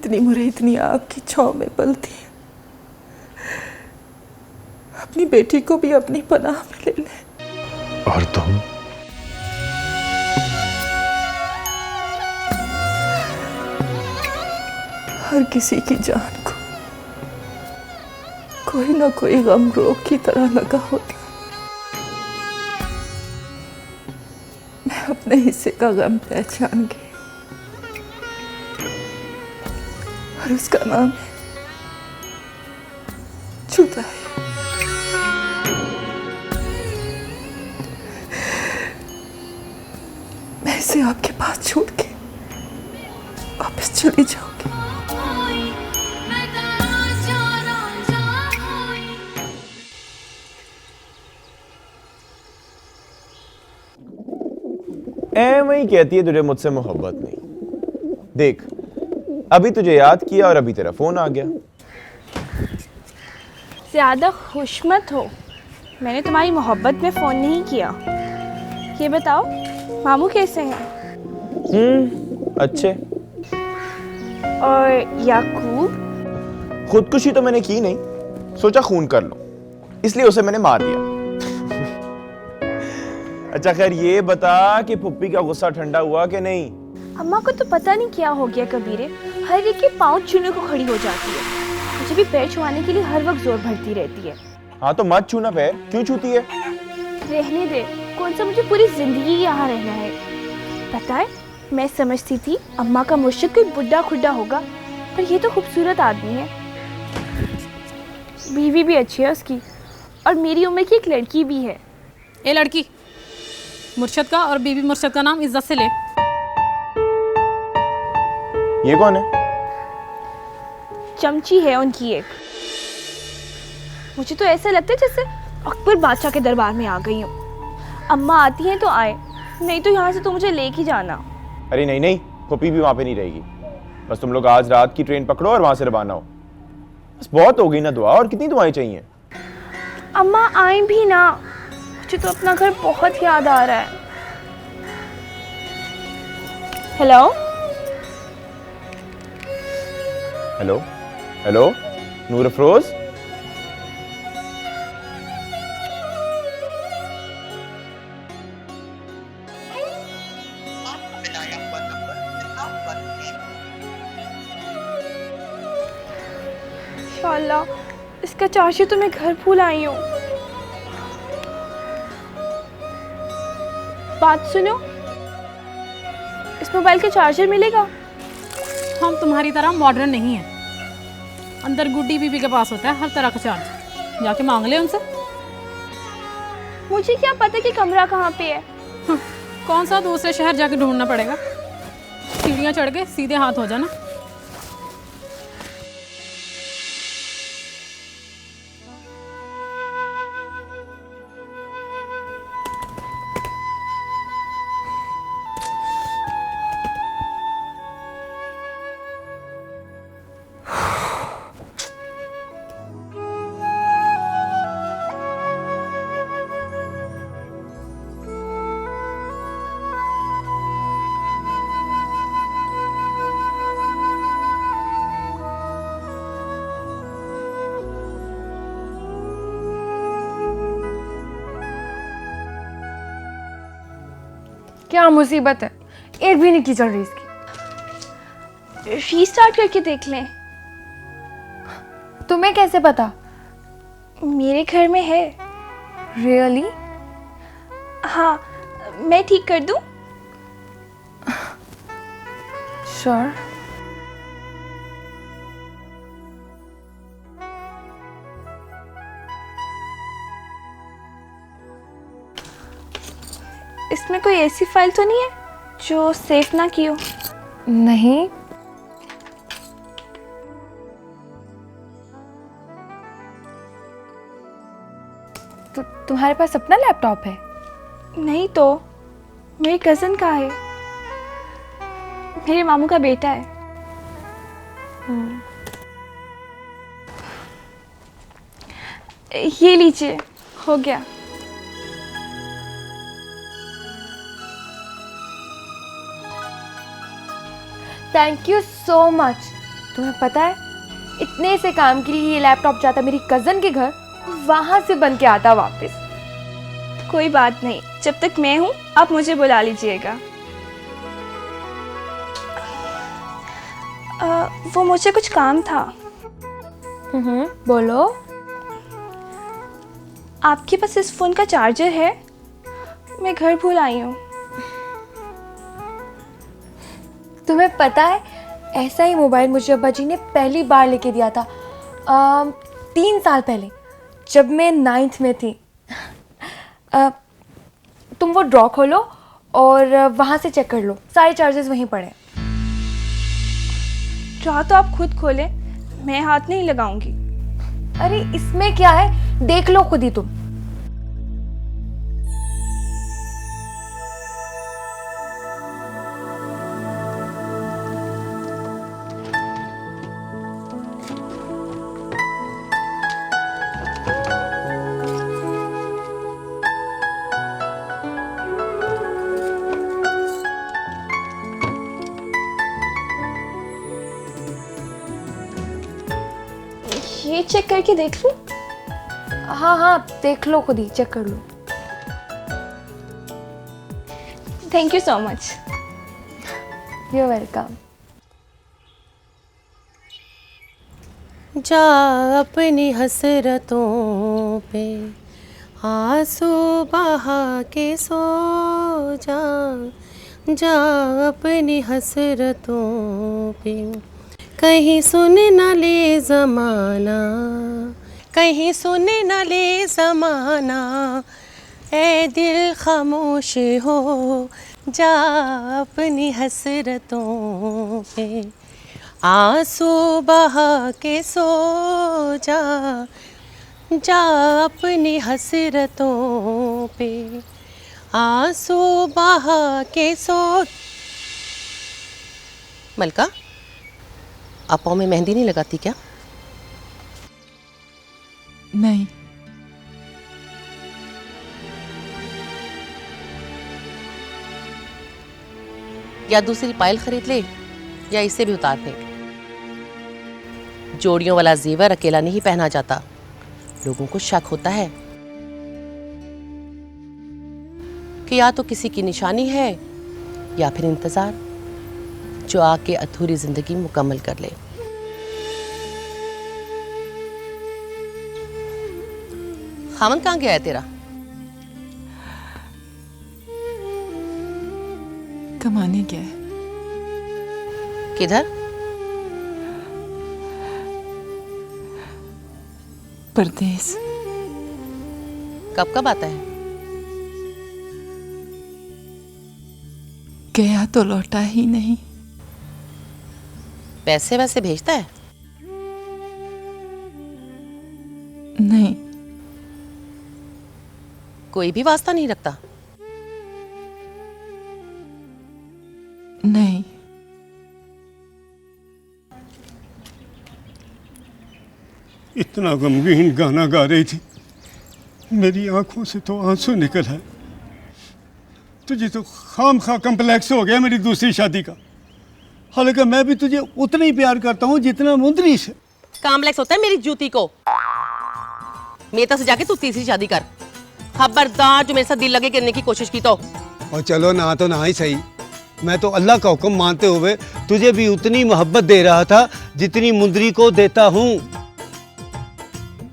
इतनी मुरे इतनी आपकी छाँव में पलती है, अपनी बेटी को भी अपनी पनाह में ले ले। और तुम? हर किसी की जान को कोई ना कोई गम रोग की तरह लगा होता है। मैं अपने हिस्से का गम पहचान गई और उसका नाम है जुदाई। मैं इसे आपके पास छोड़ के वापस चली जाऊंगी। वही कहती है तुझे मुझसे मोहब्बत नहीं। देख, अभी तुझे याद किया और अभी तेरा फोन आ गया। ज़्यादा खुश मत हो, मैंने तुम्हारी मोहब्बत में फ़ोन नहीं किया। ये बताओ मामू कैसे हैं? अच्छे। और याकूब? खुदकुशी तो मैंने की नहीं, सोचा खून कर लो, इसलिए उसे मैंने मार दिया। अच्छा खैर ये बता कि पुप्पी का गुस्सा ठंडा हुआ कि नहीं? अम्मा को तो पता नहीं क्या हो गया कबीरे, हर एक के पाँव छूने को खड़ी हो जाती है। मुझे भी पैर छुआने के लिए हर वक्त जोर भरती रहती है। हाँ तो मत छूना पैर, क्यों छूती है? रहने दे, कौन सा मुझे पूरी जिंदगी यहाँ रहना है। पता है, मैं समझती थी अम्मा का मुर्शिद कोई बुढ़ा खुड्डा होगा, पर ये तो खूबसूरत आदमी है। बीवी भी अच्छी है उसकी, और मेरी उम्र की एक लड़की भी है। ए लड़की, मुर्शद का और बीबी मुर्शद का नाम इज्जत से ले। ये कौन है? चमची है उनकी एक। मुझे तो ऐसा लगता है जैसे अकबर बादशाह के दरबार में आ गई हूँ। अम्मा आती हैं तो आए, नहीं तो यहाँ से तो मुझे लेके जाना। अरे नहीं नहीं, पुप्पी भी वहां पे नहीं रहेगी। बस तुम लोग आज रात की ट्रेन पकड़ो और वहां से रवाना हो। बस बहुत हो गई ना दुआ, और कितनी दुआएं चाहिए? अम्मा आए भी ना, मुझे तो अपना घर बहुत याद आ रहा है। हेलो हेलो हेलो, नूर अफरोज। इंशाअल्लाह, इसका चार्जर तो मैं घर भूल आई हूँ। बात सुनो, इस मोबाइल का चार्जर मिलेगा? हम तुम्हारी तरह मॉडर्न नहीं है। अंदर गुड्डी बीबी के पास होता है हर तरह का चार्ज, जाके मांग ले उनसे। मुझे क्या पता कि कमरा कहाँ पे है। कौन सा दूसरे शहर जाके ढूंढना पड़ेगा, सीढ़ियाँ चढ़ के सीधे हाथ हो जाना। क्या मुसीबत है, एक भी नहीं की चल रही इसकी। रीस्टार्ट करके देख लें। तुम्हें कैसे पता? मेरे घर में है। रियली? हाँ, मैं ठीक कर दूं? श्योर। इसमें कोई ऐसी फाइल तो नहीं है जो सेव ना की हो? नहीं। तुम्हारे पास अपना लैपटॉप है? नहीं तो, मेरी कज़न का है, मेरे मामू का बेटा है। ये लीजिए, हो गया। Thank you so much. तुम्हें पता है, इतने से काम के लिए ये लैपटॉप जाता मेरी कज़न के घर, वहाँ से बन के आता वापस। कोई बात नहीं, जब तक मैं हूँ आप मुझे बुला लीजिएगा। वो मुझे कुछ काम था। बोलो। आपके पास इस फ़ोन का चार्जर है? मैं घर भूल आई हूँ। तुम्हें पता है, ऐसा ही मोबाइल मुझे अब्बा जी ने पहली बार लेके दिया था 3 साल पहले, जब मैं 9th में थी। तुम वो ड्रॉ खोलो और वहाँ से चेक कर लो, सारे चार्जेस वहीं पड़े हैं। ड्रॉ तो आप खुद खोलें, मैं हाथ नहीं लगाऊंगी। अरे इसमें क्या है, देख लो खुद ही तुम। ये चेक करके देख लूं? हाँ हाँ, देख लो खुद ही, चेक कर लो। Thank you so much. You welcome. जा अपनी हसरतों पे आंसू बहा के सो जा, जा अपनी हसरतों पे। कहीं सुन न ले ज़माना, कहीं सुन न ले ज़माना, ए दिल खामोश हो जा अपनी हसरतों पे। आंसू बहा के सो जा, जा अपनी हसरतों पे। आंसू बहा के सो। मलका, आप पाँव में मेहंदी नहीं लगाती क्या? नहीं। या दूसरी पायल खरीद ले या इसे भी उतार फेंक। जोड़ियों वाला जेवर अकेला नहीं पहना जाता, लोगों को शक होता है कि या तो किसी की निशानी है या फिर इंतजार जो आके अधूरी जिंदगी मुकम्मल कर ले। खामन कहाँ गया है तेरा? कमाने गया है। किधर? परदेस। कब कब आता है? गया तो लौटा ही नहीं। पैसे वैसे भेजता है? नहीं। कोई भी वास्ता नहीं रखता? नहीं। इतना गमगीन गाना गा रही थी, मेरी आंखों से तो आंसू निकल आए। तुझे तो खाम खा कम्प्लेक्स हो गया मेरी दूसरी शादी का। हालांकि मैं भी तुझे उतना ही प्यार करता हूँ जितना मुंदरी से। कॉम्प्लेक्स होता है मेरी जूती को। मेरे से जाके तू तीसरी शादी कर। खबरदार जो मेरे साथ दिल लगे करने की कोशिश की तो। और चलो ना तो ना ही सही, मैं तो अल्लाह का हुक्म मानते हुए तुझे भी उतनी मोहब्बत दे रहा था जितनी मुंदरी को देता हूँ।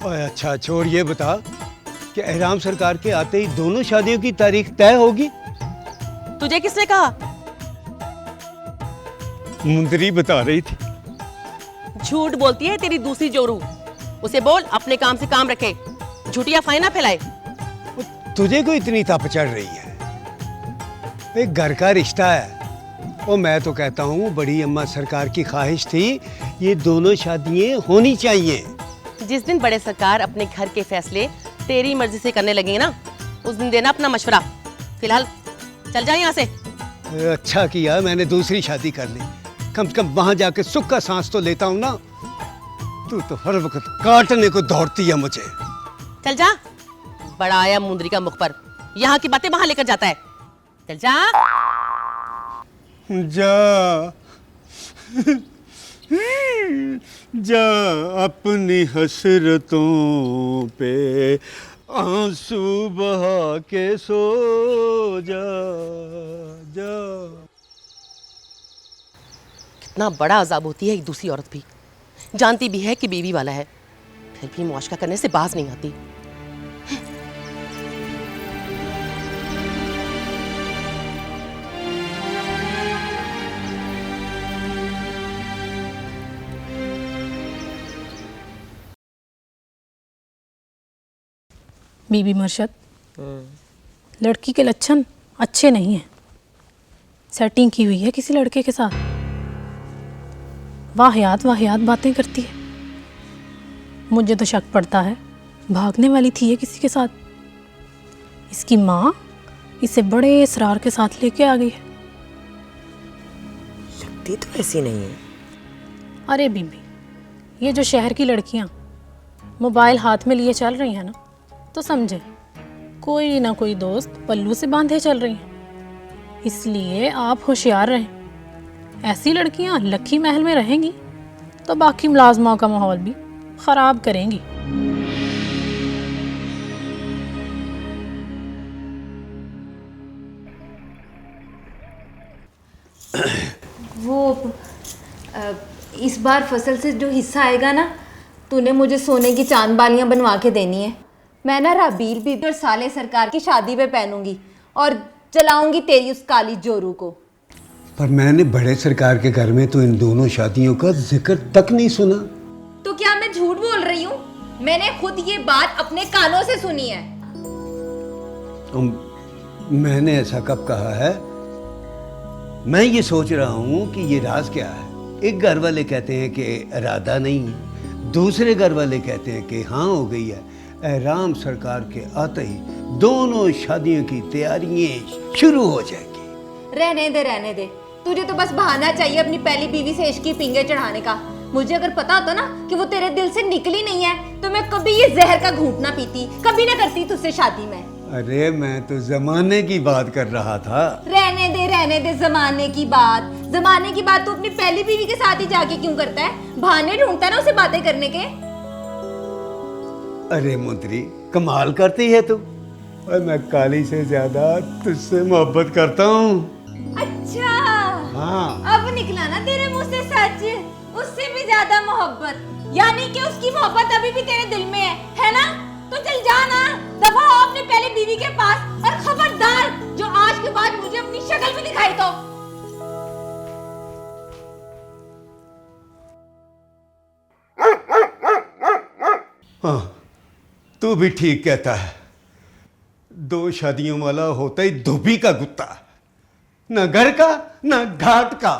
अच्छा छोड़, ये बता कि एहराम सरकार के आते ही दोनों शादियों की तारीख तय होगी? तुझे किसने कहा? मुंदरी बता रही थी। झूठ बोलती है तेरी दूसरी जोरू। उसे बोल अपने काम से काम रखे, झूठी अफवाहें ना फैलाए। तुझे को इतनी तप चढ़ रही है? एक घर का रिश्ता है। और मैं तो कहता हूँ बड़ी अम्मा सरकार की ख्वाहिश थी ये दोनों शादियां होनी चाहिए। जिस दिन बड़े सरकार अपने घर के फैसले तेरी मर्जी से करने लगेंगे ना, उस दिन देना अपना मशवरा। फिलहाल चल जा यहाँ से। अच्छा किया मैंने दूसरी शादी कर ली, कम से कम वहां जाके सुख का सांस तो लेता हूँ ना। तू तो हर वक्त काटने को दौड़ती है मुझे। चल जा, बड़ा आया मुंदरी का मुख पर, यहाँ की बातें वहां लेकर जाता है। चल जा। जा जा अपनी हसरतों पे आंसू बहा के सो जा जा। कितना बड़ा अजाब होती है एक दूसरी औरत भी, जानती भी है कि बीवी वाला है, फिर भी मुआशका करने से बाज नहीं आती। बीबी मर्शद, लड़की के लक्षण अच्छे नहीं हैं। सेटिंग की हुई है किसी लड़के के साथ, वाहियात बातें करती है। मुझे तो शक पड़ता है भागने वाली थी ये किसी के साथ। इसकी माँ इसे बड़े इसरार के साथ लेके आ गई है। लगती तो ऐसी नहीं है। अरे बीबी, ये जो शहर की लड़कियाँ मोबाइल हाथ में लिए चल रही हैं ना, तो समझे कोई ना कोई दोस्त पल्लू से बांधे चल रही हैं। इसलिए आप होशियार रहें। ऐसी लड़कियां लक्की महल में रहेंगी तो बाकी मुलाजमाओं का माहौल भी ख़राब करेंगी। वो इस बार फसल से जो हिस्सा आएगा ना, तूने मुझे सोने की चांद बालियाँ बनवा के देनी है। मैं ना राबील बीबी और साले सरकार की शादी पे पहनूंगी और जलाऊंगी तेरी उस काली जोरू को। पर मैंने बड़े सरकार के घर में तो इन दोनों शादियों का जिक्र तक नहीं सुना। तो क्या मैं झूठ बोल रही हूँ? मैंने खुद ये बात अपने कानों से सुनी है। मैंने ऐसा कब कहा है? मैं ये सोच रहा हूँ कि ये राज क्या है। एक घर वाले कहते हैं कि इरादा नहीं है, दूसरे घर वाले कहते हैं कि हाँ हो गई है। एहराम सरकार के आते ही दोनों शादियों की तैयारियां शुरू हो जाएगी। रहने दे। तुझे तो बस बहाना चाहिए अपनी पहली बीवी से इश्क की पिंगे चढ़ाने का। मुझे अगर पता होता ना कि वो तेरे दिल से निकली नहीं है, तो मैं कभी ये जहर का घूंट ना पीती, कभी ना करती तुझसे शादी में। अरे मैं तो जमाने की बात कर रहा था। रहने दे जमाने की बात। जमाने की बात तू अपनी पहली बीवी के साथ ही जाके क्यों करता है? बहाने ढूंढता है ना उसे बातें करने के। अरे मुंत्री, कमाल करती है तू। और मैं काली से ज्यादा तुझसे मोहब्बत करता हूँ। अच्छा, हाँ। अब निकला ना तेरे मुंह से सच। उससे भी ज्यादा मोहब्बत, यानी कि उसकी मोहब्बत अभी भी तेरे दिल में है ना? तो चल जा ना, दफा हो अपने पहले बीवी के पास। और खबरदार जो आज के बाद मुझे अपनी शक्ल में दिखाई तो। हाँ, तू भी ठीक कहता है। 2 शादियों वाला होता ही धोबी का कुत्ता, न घर का न घाट का।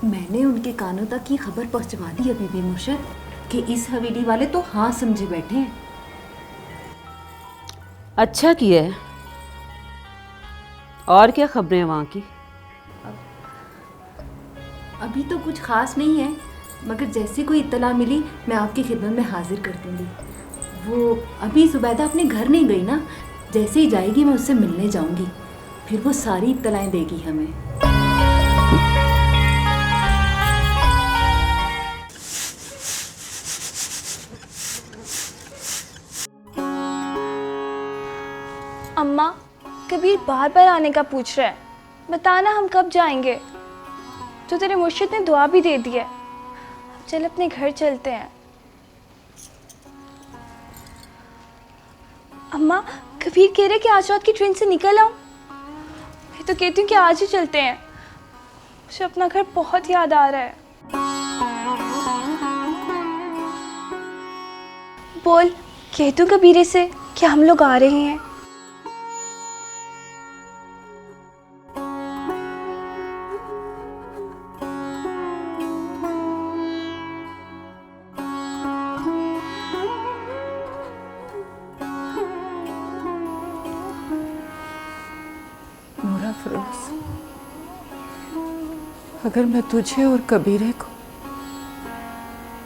मैंने उनके कानों तक ये खबर पहुंचवा दी है बीबी मुर्शद कि इस हवेली वाले तो हाँ समझे बैठे हैं। अच्छा किया है। और क्या खबरें हैं वहाँ की? अभी तो कुछ खास नहीं है, मगर जैसे कोई इत्तला मिली मैं आपकी खिदमत में हाजिर कर दूंगी। वो अभी जुबैदा अपने घर नहीं गई ना, जैसे ही जाएगी मैं उससे मिलने जाऊंगी, फिर वो सारी इत्तलाएं देगी हमें। अम्मा, कबीर बार बार आने का पूछ रहा है, बताना हम कब जाएंगे? तो तेरे मुर्शिद ने दुआ भी दे दी है। अब चल अपने घर चलते हैं। अम्मा, कबीर कह रहे कि आज रात की ट्रेन से निकल आऊं। मैं तो कहती हूँ कि आज ही चलते हैं। मुझे अपना घर बहुत याद आ रहा है। बोल, कह दूँ कबीरे से कि हम लोग आ रहे हैं? नूरा फरोज, अगर मैं तुझे और कबीरे को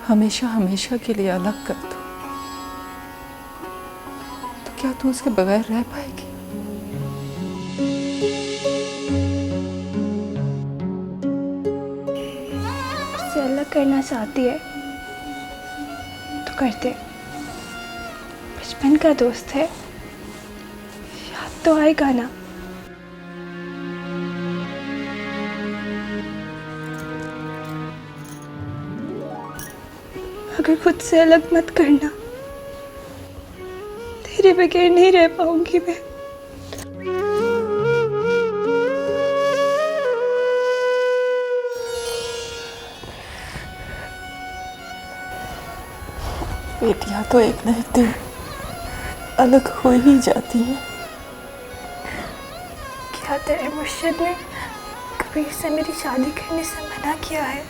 हमेशा हमेशा के लिए अलग कर दूं, तो क्या तू उसके बगैर रह पाएगी? करना चाहती है तो करते। बचपन का दोस्त है, याद तो आएगा ना। अगर खुद से अलग मत करना, तेरे बगैर नहीं रह पाऊंगी मैं। बेटियां तो एक न एक दिन अलग हो ही जाती हैं। क्या तेरे मुर्शिद ने कबीर से मेरी शादी करने से मना किया है?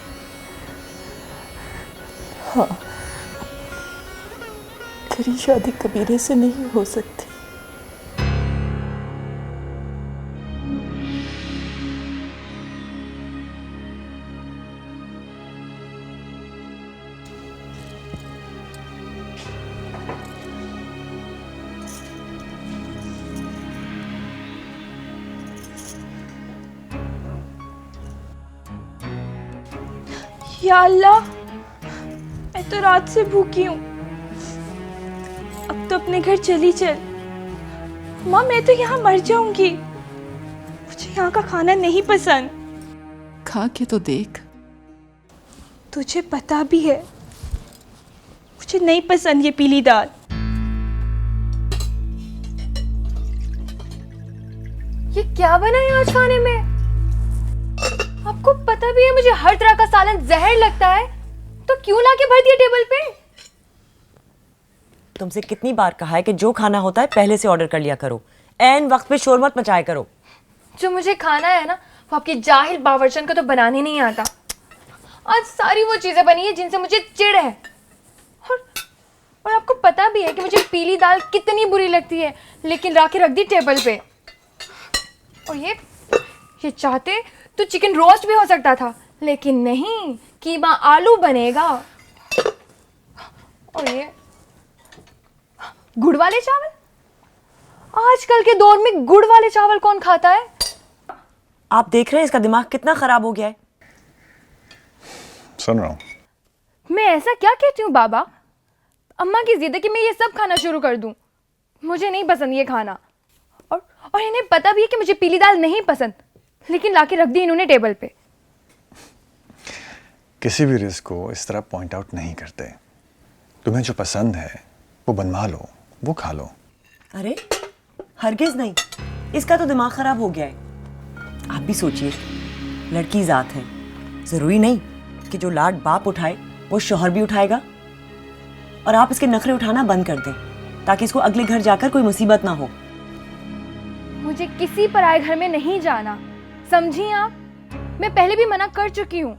हाँ, तेरी शादी कबीरे से नहीं हो सकती। या अल्लाह, मैं तो रात से भूखी हूँ। अब तो अपने घर चली चल। माँ, मैं तो यहाँ मर जाऊंगी। मुझे यहाँ का खाना नहीं पसंद। खा के तो देख। तुझे पता भी है मुझे नहीं पसंद ये पीली दाल। ये क्या बना है आज खाने में? आपको पता भी है मुझे हर तरह का सालन जहर लगता है, तो क्यों लाके भर दिया टेबल पे? तुमसे कितनी बार कहा है कि जो खाना होता है पहले से ऑर्डर कर लिया करो, ऐन वक्त पे शोर मत मचाया करो। जो मुझे खाना है ना, वो आपकी जाहिल बावर्चन को तो बनाने नहीं आता। आज सारी वो चीजें बनी है जिनसे मुझे चिढ़ है। और आपको पता भी है कि मुझे पीली दाल कितनी बुरी लगती है, लेकिन लाके रख दी टेबल पे। और ये चाहते तो चिकन रोस्ट भी हो सकता था, लेकिन नहीं, कीमा आलू बनेगा। और ये गुड़ वाले चावल, आजकल के दौर में गुड़ वाले चावल कौन खाता है? आप देख रहे हैं इसका दिमाग कितना खराब हो गया है। सुन रहा हूँ। मैं ऐसा क्या कहती हूँ बाबा? अम्मा की जिद है कि मैं ये सब खाना शुरू कर दूं। मुझे नहीं पसंद ये खाना, और इन्हें पता भी है कि मुझे पीली दाल नहीं पसंद, लेकिन लाके रख दी इन्होंने टेबल पे। किसी भी रिस्क को इस तरह पॉइंट आउट नहीं करते। तुम्हें जो पसंद है वो बनवा लो, वो खा लो। अरे हरगिज नहीं, इसका तो दिमाग खराब हो गया है। आप भी सोचिए, लड़की जात है, जरूरी नहीं कि जो लाड बाप उठाए वो शौहर भी उठाएगा। और आप इसके नखरे उठाना बंद कर दें ताकि इसको अगले घर जाकर कोई मुसीबत ना हो। मुझे किसी पराये घर में नहीं जाना, समझी आप? मैं पहले भी मना कर चुकी हूँ।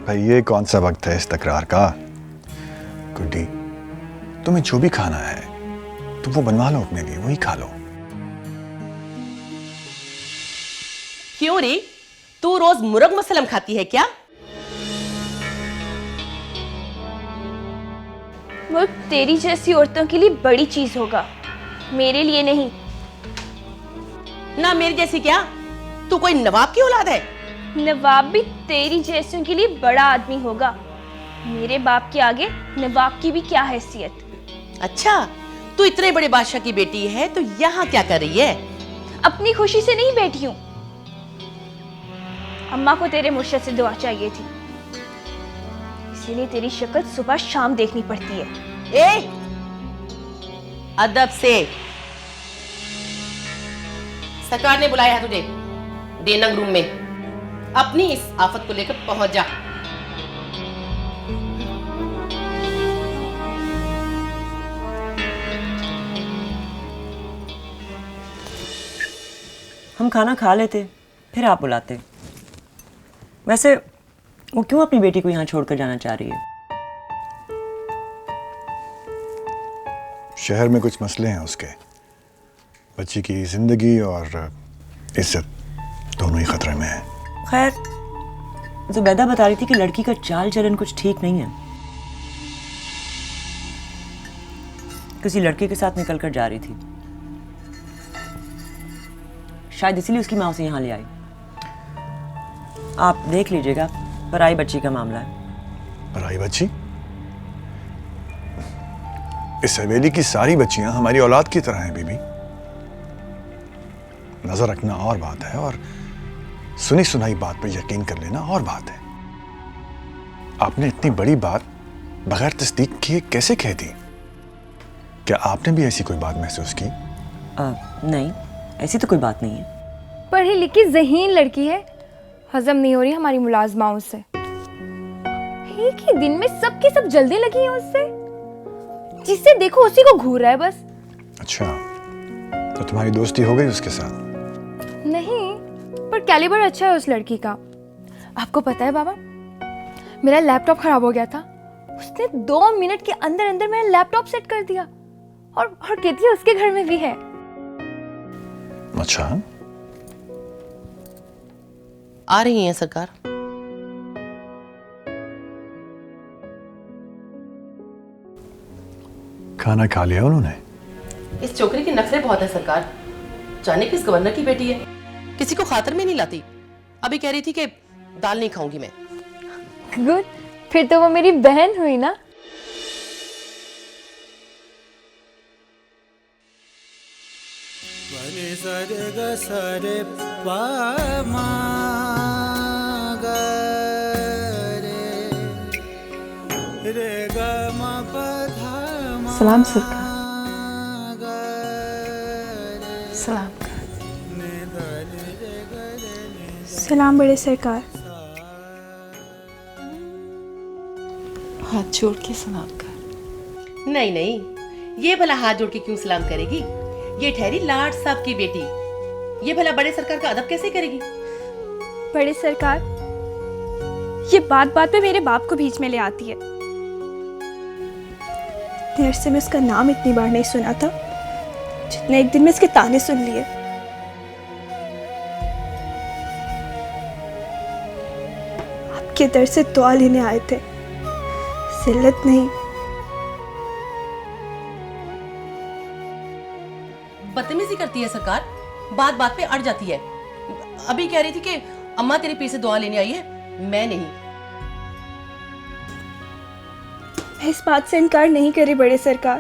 भाई ये कौन सा वक्त है इस तकरार का? गुड्डी, तुम्हें जो भी खाना है तुम वो बनवा लो अपने लिए, वही खा लो। क्यों रे, तू रोज मुर्ग मसलम खाती है क्या? वो तेरी जैसी औरतों के लिए बड़ी चीज होगा, मेरे लिए नहीं। ना मेरी जैसी क्या? तू कोई नवाब की औलाद है? नवाब भी तेरी जैसों के लिए बड़ा आदमी होगा। मेरे बाप के आगे नवाब की भी क्या हैसियत। अच्छा, तू इतने बड़े बादशाह की बेटी है तो यहाँ क्या कर रही है? अपनी खुशी से नहीं बैठी हूँ। अम्मा को तेरे मुर्शिद से दुआ चाहिए थी, इसीलिए तेरी शक्ल सुबह शाम देखनी पड़ती है। ए, अदब से। सरकार ने बुलाया है तुझे डेनंग रूम में। अपनी इस आफत को लेकर पहुंच जा। हम खाना खा लेते, फिर आप बुलाते। वैसे वो क्यों अपनी बेटी को यहाँ छोड़कर जाना चाह रही है? शहर में कुछ मसले हैं उसके। बच्ची की जिंदगी और इज्जत दोनों ही खतरे में है। खैर, जुबैदा बता रही थी कि लड़की का चाल चलन कुछ ठीक नहीं है। किसी लड़के के साथ निकल कर जा रही थी, शायद इसीलिए उसकी माँ उसे यहाँ ले आई। आप देख लीजिएगा, पराई बच्ची का मामला है। पराई बच्ची? इस हवेली की सारी बच्चियां हमारी औलाद की तरह हैं बीबी। नजर रखना और बात है, और सुनी सुनाई बात पर यकीन कर लेना और बात है। आपने इतनी बड़ी बात बगैर तस्दीक किए कैसे कह दी? क्या आपने भी ऐसी कोई बात महसूस की? नहीं, ऐसी तो कोई बात नहीं है। पढ़ी लिखी ज़हीन लड़की है, हजम नहीं हो रही हमारी मुलाजमाओं से। एक ही दिन में सबकी सब जल्दी लगी है उससे, जिससे देखो उसी को घूर रहा है बस। अच्छा, तो तुम्हारी दोस्ती हो गई उसके साथ? नहीं, पर कैलिबर अच्छा है उस लड़की का। आपको पता है बाबा, मेरा लैपटॉप खराब हो गया था, उसने 2 मिनट के अंदर अंदर मेरा लैपटॉप सेट कर दिया, और कहती है उसके घर में भी है। अच्छा, आ रही हैं सरकार। खाना खा लिया उन्होंने? इस छोकरी की नखरे बहुत है सरकार। जाने किस गवर्नर की बेटी है, किसी को खातर में नहीं लाती। अभी कह रही थी कि दाल नहीं खाऊंगी मैं। गुड, फिर तो वो मेरी बहन हुई ना। सलाम सरकार। सलाम। सलाम बड़े सरकार। हाथ जोड़ के सलाम कर। नहीं नहीं, ये भला हाथ जोड़ के क्यों सलाम करेगी? ये ठहरी लाट साहब की बेटी, ये भला बड़े सरकार का अदब कैसे करेगी? बड़े सरकार, ये बात बात पे मेरे बाप को बीच में ले आती है। देर से मैं इसका नाम इतनी बार नहीं सुना था जितने एक दिन में इसके ताने सुन लिए। आपके दर से दुआ लेने आए थे, जिल्लत नहीं। बदतमीजी करती है सरकार, बात बात पे अड़ जाती है। अभी कह रही थी कि अम्मा तेरे पीछे दुआ लेने आई है, मैं नहीं। मैं इस बात से इनकार नहीं करी बड़े सरकार,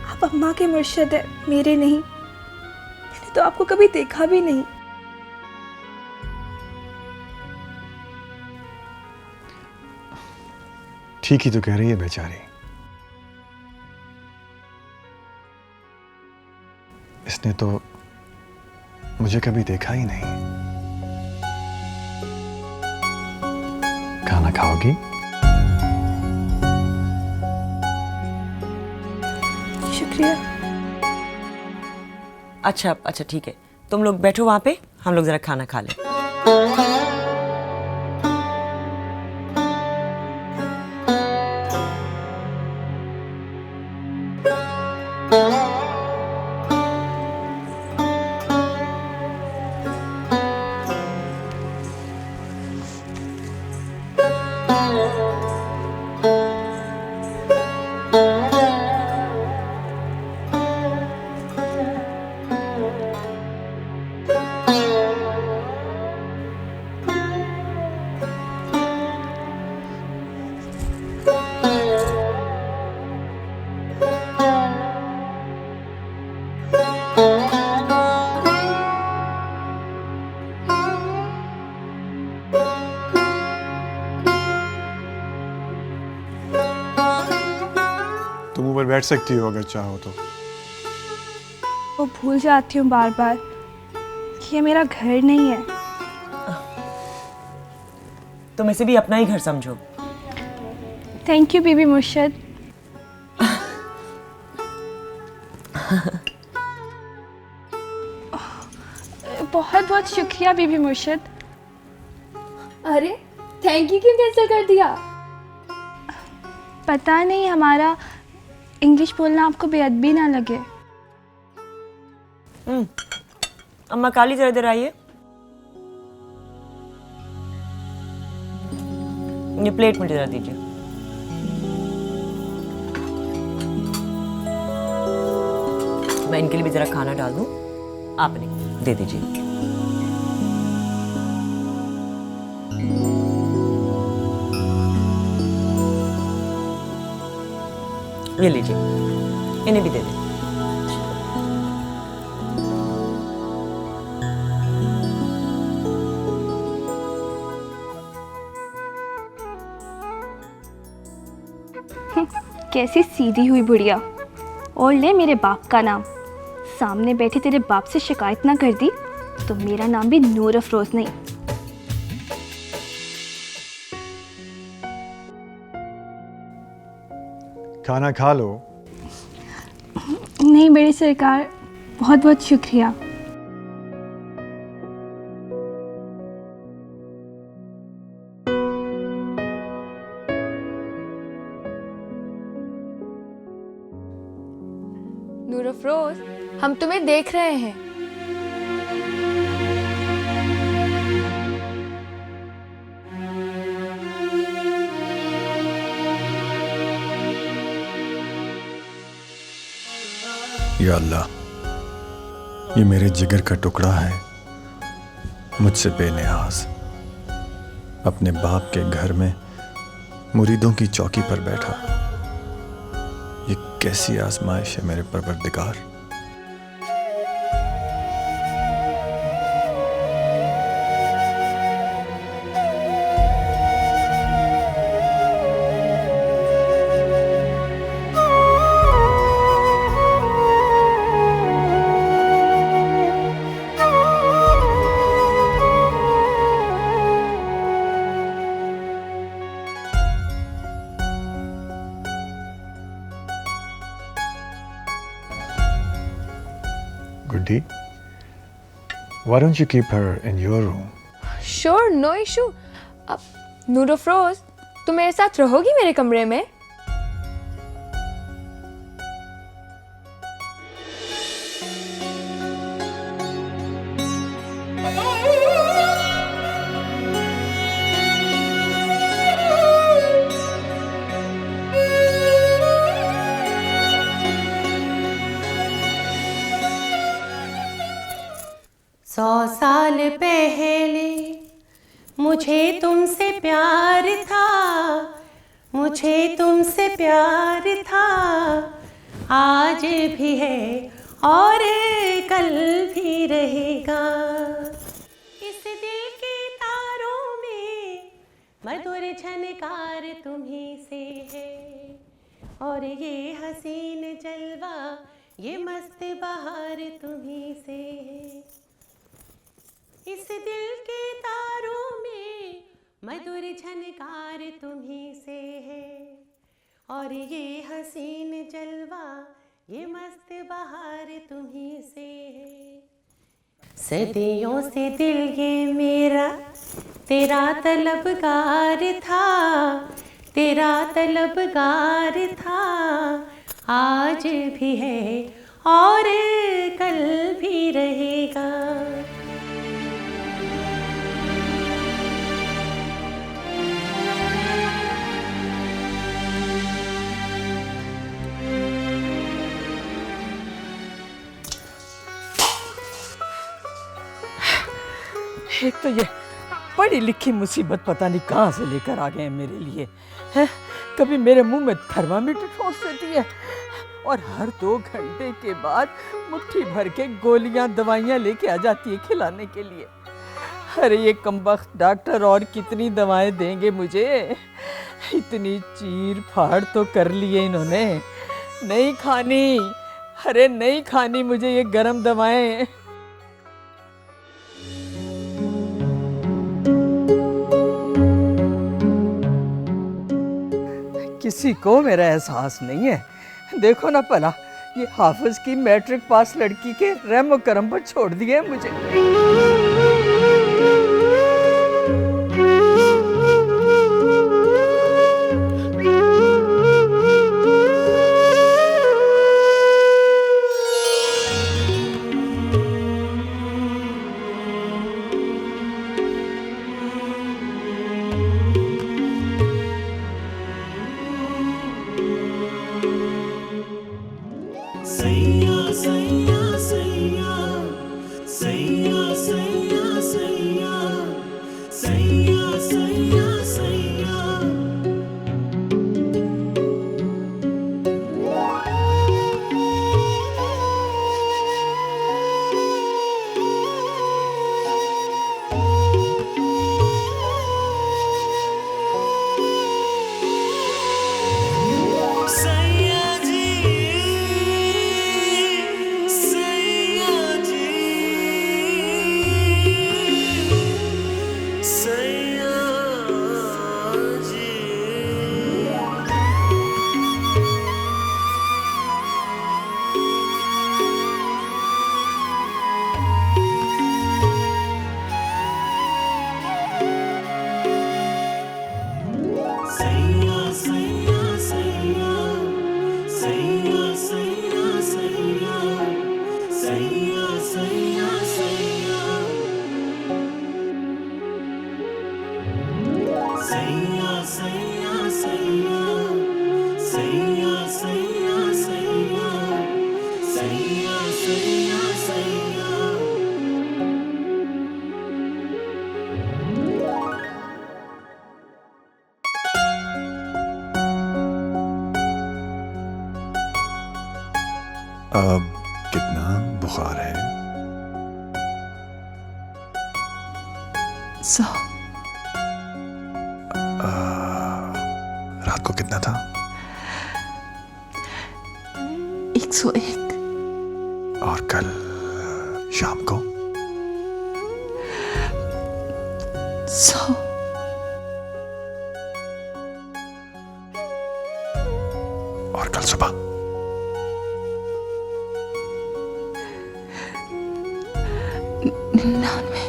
आप अम्मा के मुर्शिद है, मेरे नहीं। मैंने तो आपको कभी देखा भी नहीं। ठीक ही तो कह रही है बेचारी। इसने तो मुझे कभी देखा ही नहीं। खाना खाओगी? शुक्रिया। अच्छा अच्छा ठीक है, तुम लोग बैठो वहां पे, हम लोग जरा खाना खा लें। तुम ऊपर बैठ सकती हो अगर चाहो तो। वो भूल जाती हूँ बार बार कि ये मेरा घर नहीं है। तुम इसे भी अपना ही घर समझो। थैंक यू बीबी मुर्शिद। बहुत बहुत शुक्रिया बीबी मुर्शिद। अरे थैंक यू क्यों कैंसिल कर दिया? पता नहीं, हमारा इंग्लिश बोलना आपको बेअदबी ना लगे। अम्मा काली जरा इधर आइए। ये प्लेट मुझे जरा दीजिए। मैं इनके लिए भी जरा खाना डाल दूं, आपने दे दीजिए। ये लीजिए, इन्हें भी दे दें। कैसी सीधी हुई बुढ़िया, और ले मेरे बाप का नाम। सामने बैठे तेरे बाप से शिकायत ना कर दी तो मेरा नाम भी नूर अफरोज नहीं। खाना खा लो। नहीं बड़ी सरकार, बहुत बहुत शुक्रिया। नूर अफरोज, हम तुम्हें देख रहे हैं। या अल्लाह, ये मेरे जिगर का टुकड़ा है, मुझसे बेनियाज अपने बाप के घर में मुरीदों की चौकी पर बैठा। ये कैसी आजमाइश है मेरे परवरदिगार। Goody, why don't you keep her in your room? Sure, no issue. अब नूर अफरोज, तुम मेरे साथ रहोगी मेरे कमरे में? सौ साल पहले मुझे तुमसे प्यार था, मुझे तुमसे प्यार था, आज भी है और कल भी रहेगा। इस दिल के तारों में मधुर झनकार तुम्हीं से है, और ये हसीन जलवा, ये मस्त बहार तुम्हीं से है। इस दिल के तारों में मधुर झनकार तुम्हीं से है, और ये हसीन जलवा, ये मस्त बहार तुम्हीं से है। सदियों से दिल ये मेरा तेरा तलबगार था, तेरा तलबगार था, आज भी है और कल भी रहेगा। एक तो ये पढ़ी लिखी मुसीबत पता नहीं कहाँ से लेकर आ गए हैं मेरे लिए, हैं? कभी मेरे मुंह में थर्मामीटर ठोस देती है, और हर 2 घंटे के बाद मुट्ठी भर के गोलियां दवाइयां लेके आ जाती है खिलाने के लिए। अरे ये कमबख्त डॉक्टर और कितनी दवाएं देंगे मुझे? इतनी चीर फाड़ तो कर लिए इन्होंने, नहीं खानी, अरे नहीं खानी मुझे ये गरम दवाएं। किसी को मेरा एहसास नहीं है। देखो ना भला, ये हाफिज की मैट्रिक पास लड़की के रहम करम पर छोड़ दिए मुझे। अब कितना बुखार है? 100। रात को कितना था? 101। और कल शाम को? 100। और कल सुबह? 99।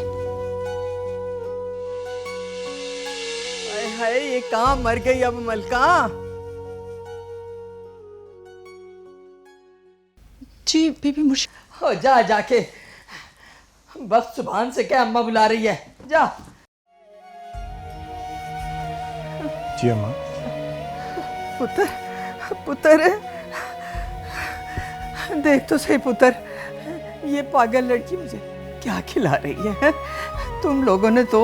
हाय ये कहाँ मर गई अब मलका? जी बीबी मुर्शिद। हो जा जाके, बस सुभान से क्या अम्मा बुला रही है, जा। जी अम्मा। पुत्र, पुत्र देख तो सही पुत्र, ये पागल लड़की मुझे क्या खिला रही है? तुम लोगों ने तो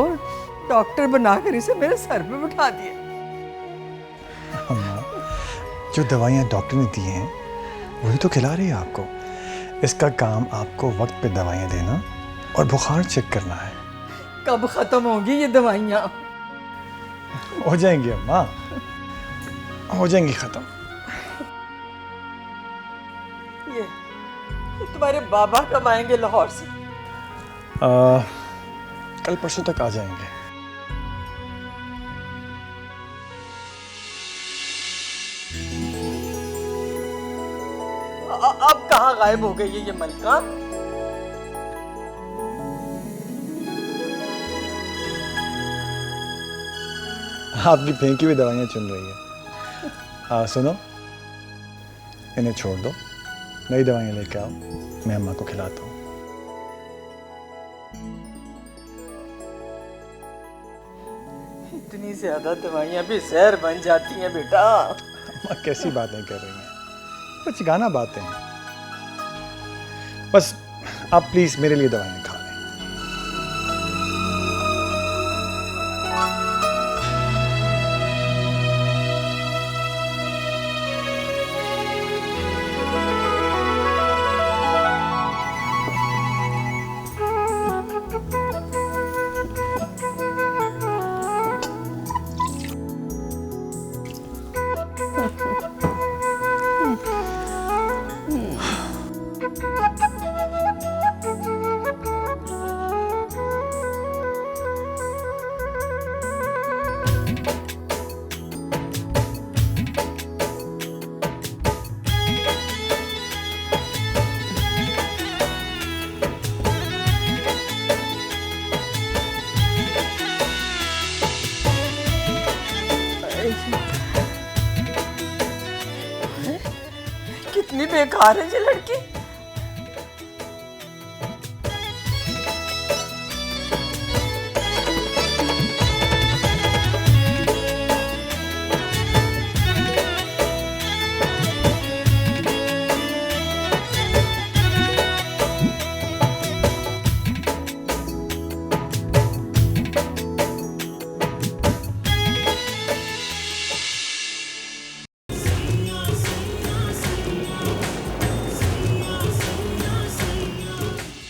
डॉक्टर बनाकर इसे मेरे सर पे बिठा दिया। अम्मा, जो दवाइयाँ डॉक्टर ने दी हैं वही तो खिला रही है आपको। इसका काम आपको वक्त पे दवाइयाँ देना और बुखार चेक करना है। कब खत्म होंगी ये दवाइयाँ? हो जाएंगी अम्मा, हो जाएंगी खत्म। ये तुम्हारे बाबा कब आएंगे लाहौर से? कल परसों तक आ जाएंगे। अब कहाँ गायब हो गई है ये मलका? आपकी फेंकी हुई दवाइयाँ चुन रही है। सुनो, इन्हें छोड़ दो, नई दवाइयाँ लेके आओ, मैं अम्मा को खिलाता हूँ। इतनी ज्यादा दवाइयाँ भी जहर बन जाती हैं बेटा। अम्मा कैसी बातें कर रही हैं, कुछ गाना बातें हैं। बस आप प्लीज मेरे लिए दवाइयाँ खा लें। कितनी बेकार है ये लड़की।